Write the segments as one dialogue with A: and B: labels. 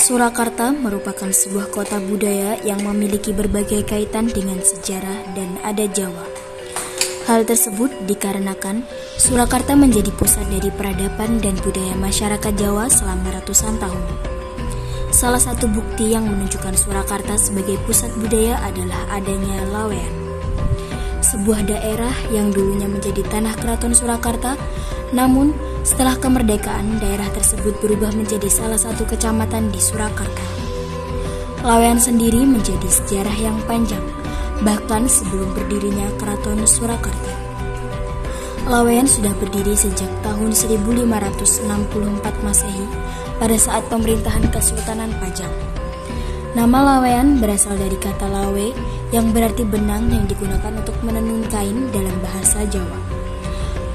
A: Surakarta merupakan sebuah kota budaya yang memiliki berbagai kaitan dengan sejarah dan adat Jawa. Hal tersebut dikarenakan Surakarta menjadi pusat dari peradaban dan budaya masyarakat Jawa selama ratusan tahun. Salah satu bukti yang menunjukkan Surakarta sebagai pusat budaya adalah adanya Lawean, sebuah daerah yang dulunya menjadi tanah keraton Surakarta, namun setelah kemerdekaan daerah tersebut berubah menjadi salah satu kecamatan di Surakarta. Lawean sendiri menjadi sejarah yang panjang, bahkan sebelum berdirinya keraton Surakarta. Lawean sudah berdiri sejak tahun 1564 Masehi pada saat pemerintahan Kesultanan Pajang. Nama Lawean berasal dari kata lawe yang berarti benang yang digunakan untuk menenun kain dalam bahasa Jawa.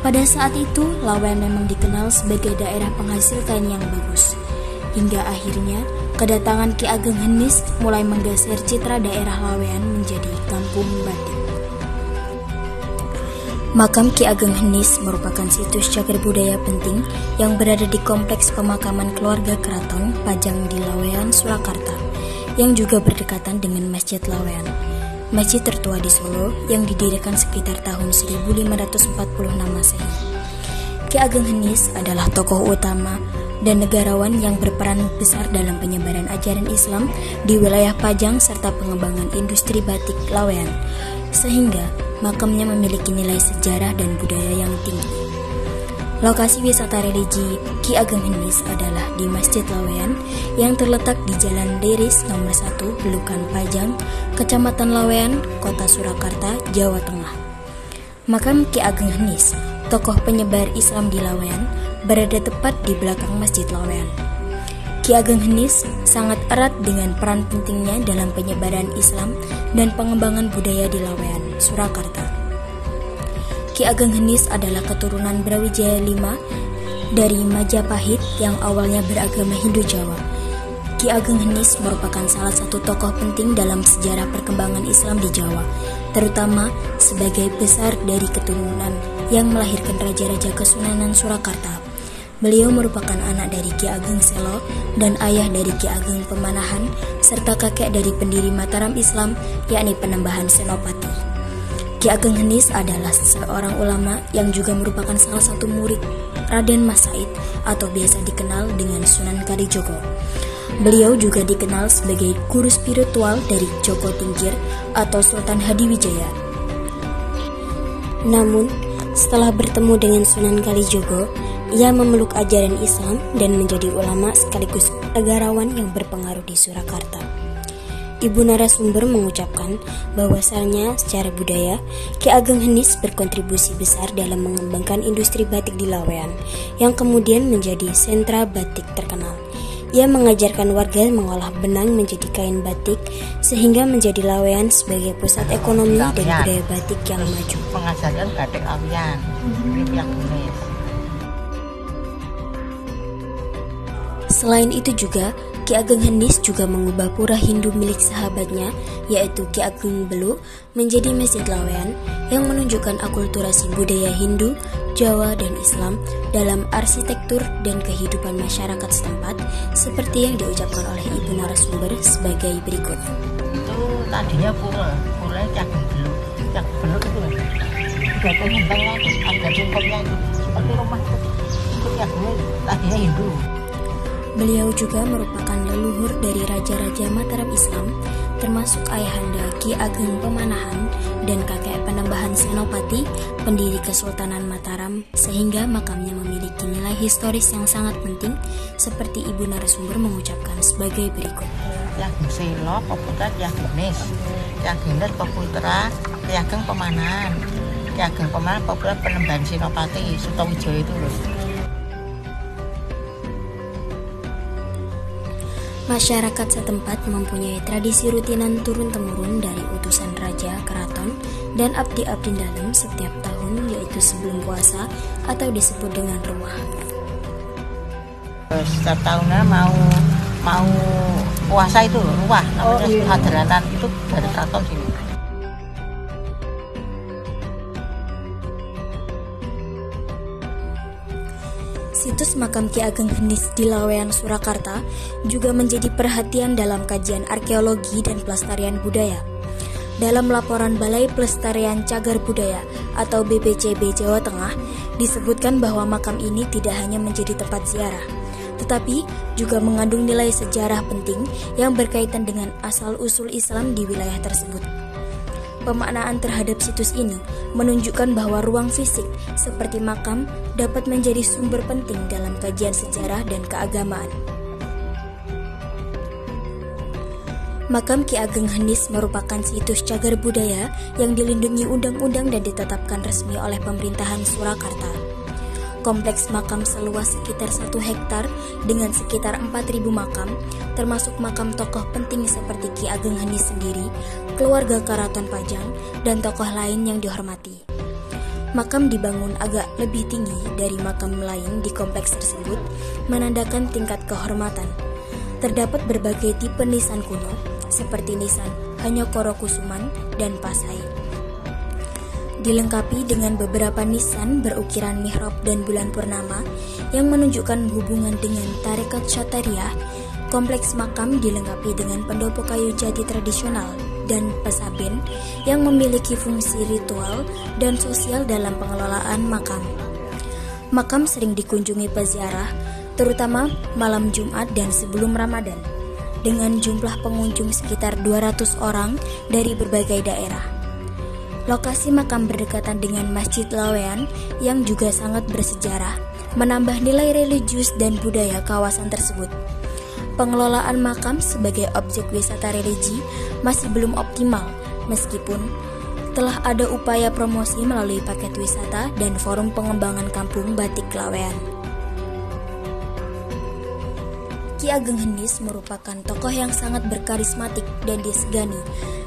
A: Pada saat itu, Lawean memang dikenal sebagai daerah penghasil kain yang bagus. Hingga akhirnya, kedatangan Ki Ageng Henis mulai menggeser citra daerah Lawean menjadi kampung batik. Makam Ki Ageng Henis merupakan situs cagar budaya penting yang berada di kompleks pemakaman keluarga keraton Pajang di Lawean, Surakarta, yang juga berdekatan dengan Masjid Lawean, masjid tertua di Solo yang didirikan sekitar tahun 1546 Masehi. Ki Ageng Henis adalah tokoh utama dan negarawan yang berperan besar dalam penyebaran ajaran Islam di wilayah Pajang serta pengembangan industri batik Lawean, sehingga makamnya memiliki nilai sejarah dan budaya yang tinggi. Lokasi wisata religi Ki Ageng Henis adalah di Masjid Lawean yang terletak di Jalan Deris nomor 1 Belukan Pajang, Kecamatan Lawean, Kota Surakarta, Jawa Tengah. Makam Ki Ageng Henis, tokoh penyebar Islam di Lawean, berada tepat di belakang Masjid Lawean. Ki Ageng Henis sangat erat dengan peran pentingnya dalam penyebaran Islam dan pengembangan budaya di Lawean, Surakarta. Ki Ageng Henis adalah keturunan Brawijaya V dari Majapahit yang awalnya beragama Hindu Jawa. Ki Ageng Henis merupakan salah satu tokoh penting dalam sejarah perkembangan Islam di Jawa, terutama sebagai besar dari keturunan yang melahirkan Raja-Raja Kesunanan Surakarta. Beliau merupakan anak dari Ki Ageng Selo dan ayah dari Ki Ageng Pemanahan, serta kakek dari pendiri Mataram Islam, yakni Penembahan Senopati. Ki Ageng Henis adalah seorang ulama yang juga merupakan salah satu murid Raden Mas Said atau biasa dikenal dengan Sunan Kalijogo. Beliau juga dikenal sebagai guru spiritual dari Joko Tingkir atau Sultan Hadiwijaya. Namun, setelah bertemu dengan Sunan Kalijogo, ia memeluk ajaran Islam dan menjadi ulama sekaligus negarawan yang berpengaruh di Surakarta. Ibu narasumber mengucapkan bahwasannya secara budaya, Ki Ageng Henis berkontribusi besar dalam mengembangkan industri batik di Lawean, yang kemudian menjadi sentra batik terkenal. Ia mengajarkan warga mengolah benang menjadi kain batik, sehingga menjadi Lawean sebagai pusat ekonomi dan budaya batik yang maju.
B: Pengajaran batik Lawean, ini Ki Ageng Henis.
A: Selain itu juga, Ki Ageng Henis juga mengubah pura Hindu milik sahabatnya, yaitu Ki Ageng Belu, menjadi Masjid Lawean yang menunjukkan akulturasi budaya Hindu, Jawa, dan Islam dalam arsitektur dan kehidupan masyarakat setempat, seperti yang diucapkan oleh ibu narasumber sebagai berikut.
B: Itu tadinya pura Ki Ageng Belu. Ki Ageng Belu itu ada pengembangnya itu, ada cungkupnya itu, seperti rumah itu Ki Ageng tadinya Hindu.
A: Beliau juga merupakan leluhur dari Raja-Raja Mataram Islam, termasuk ayahanda Ki Ageng Pemanahan dan kakek Penembahan Senopati, pendiri Kesultanan Mataram, sehingga makamnya memiliki nilai historis yang sangat penting, seperti ibu narasumber mengucapkan sebagai berikut.
B: Ki Ageng Selo, peputra Ki Ageng Henis. Ki Ageng Henis peputra Ki Ageng Pemanahan. Ki Ageng Pemanahan peputra Penembahan Senopati, Sutowijoyo itu loh.
A: Masyarakat setempat mempunyai tradisi rutinan turun-temurun dari utusan raja, keraton, dan abdi-abdi dalam setiap tahun, yaitu sebelum puasa atau disebut dengan ruah.
B: Setiap tahunnya mau puasa itu ruah, namanya hadratan itu dari keraton sini.
A: Situs situs makam Ki Ageng Henis di Laweyan, Surakarta juga menjadi perhatian dalam kajian arkeologi dan pelestarian budaya. Dalam laporan Balai Pelestarian Cagar Budaya atau BPCB Jawa Tengah, disebutkan bahwa makam ini tidak hanya menjadi tempat ziarah, tetapi juga mengandung nilai sejarah penting yang berkaitan dengan asal-usul Islam di wilayah tersebut. Pemaknaan terhadap situs ini menunjukkan bahwa ruang fisik seperti makam dapat menjadi sumber penting dalam kajian sejarah dan keagamaan. Makam Ki Ageng Henis merupakan situs cagar budaya yang dilindungi undang-undang dan ditetapkan resmi oleh pemerintahan Surakarta. Kompleks makam seluas sekitar 1 hektar dengan sekitar 4.000 makam, termasuk makam tokoh penting seperti Ki Ageng Henis sendiri, keluarga Karaton Pajang, dan tokoh lain yang dihormati. Makam dibangun agak lebih tinggi dari makam lain di kompleks tersebut, menandakan tingkat kehormatan. Terdapat berbagai tipe nisan kuno, seperti nisan Hanyokoro-Kusuman dan Pasai. Dilengkapi dengan beberapa nisan berukiran mihrab dan bulan purnama yang menunjukkan hubungan dengan tarekat Syatariah. Kompleks makam dilengkapi dengan pendopo kayu jati tradisional dan pesaben yang memiliki fungsi ritual dan sosial dalam pengelolaan makam. Makam sering dikunjungi peziarah, terutama malam Jumat dan sebelum Ramadan, dengan jumlah pengunjung sekitar 200 orang dari berbagai daerah. Lokasi makam berdekatan dengan Masjid Laweyan yang juga sangat bersejarah, menambah nilai religius dan budaya kawasan tersebut. Pengelolaan makam sebagai objek wisata religi masih belum optimal, meskipun telah ada upaya promosi melalui paket wisata dan forum pengembangan kampung batik Laweyan. Ki Ageng Henis merupakan tokoh yang sangat berkarismatik dan disegani.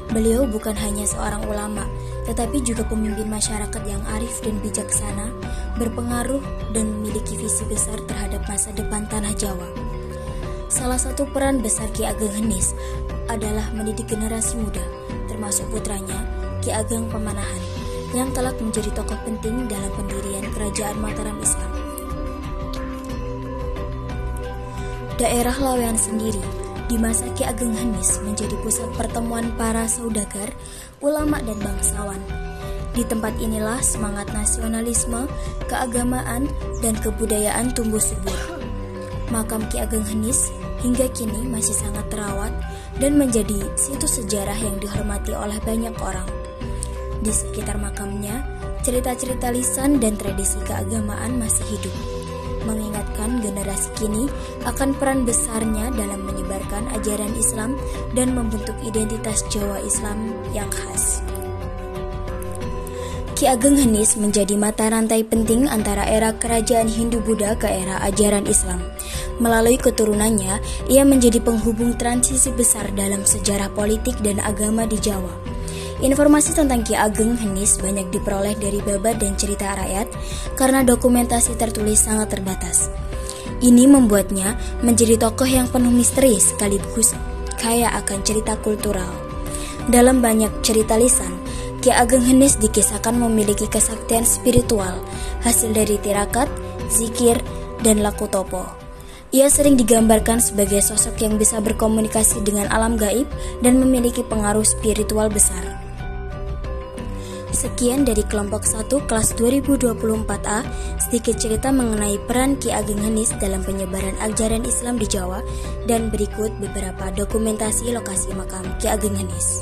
A: Beliau bukan hanya seorang ulama, tetapi juga pemimpin masyarakat yang arif dan bijaksana, berpengaruh dan memiliki visi besar terhadap masa depan tanah Jawa. Salah satu peran besar Ki Ageng Henis adalah mendidik generasi muda, termasuk putranya Ki Ageng Pamanahan, yang kelak menjadi tokoh penting dalam pendirian Kerajaan Mataram Islam. Daerah Laweyan sendiri di masa Ki Ageng Henis menjadi pusat pertemuan para saudagar, ulama dan bangsawan. Di tempat inilah semangat nasionalisme, keagamaan, dan kebudayaan tumbuh subur. Makam Ki Ageng Henis hingga kini masih sangat terawat dan menjadi situs sejarah yang dihormati oleh banyak orang. Di sekitar makamnya, cerita-cerita lisan dan tradisi keagamaan masih hidup, mengingatkan generasi kini akan peran besarnya dalam menyebarkan ajaran Islam dan membentuk identitas Jawa Islam yang khas. Ki Ageng Henis menjadi mata rantai penting antara era kerajaan Hindu-Buddha ke era ajaran Islam. Melalui keturunannya, ia menjadi penghubung transisi besar dalam sejarah politik dan agama di Jawa. Informasi tentang Ki Ageng Henis banyak diperoleh dari babat dan cerita rakyat karena dokumentasi tertulis sangat terbatas. Ini membuatnya menjadi tokoh yang penuh misteri sekaligus kaya akan cerita kultural. Dalam banyak cerita lisan, Ki Ageng Henis dikisahkan memiliki kesaktian spiritual hasil dari tirakat, zikir, dan laku topo. Ia sering digambarkan sebagai sosok yang bisa berkomunikasi dengan alam gaib dan memiliki pengaruh spiritual besar. Sekian dari kelompok 1 kelas 2024A, sedikit cerita mengenai peran Ki Ageng Henis dalam penyebaran ajaran Islam di Jawa, dan berikut beberapa dokumentasi lokasi makam Ki Ageng Henis.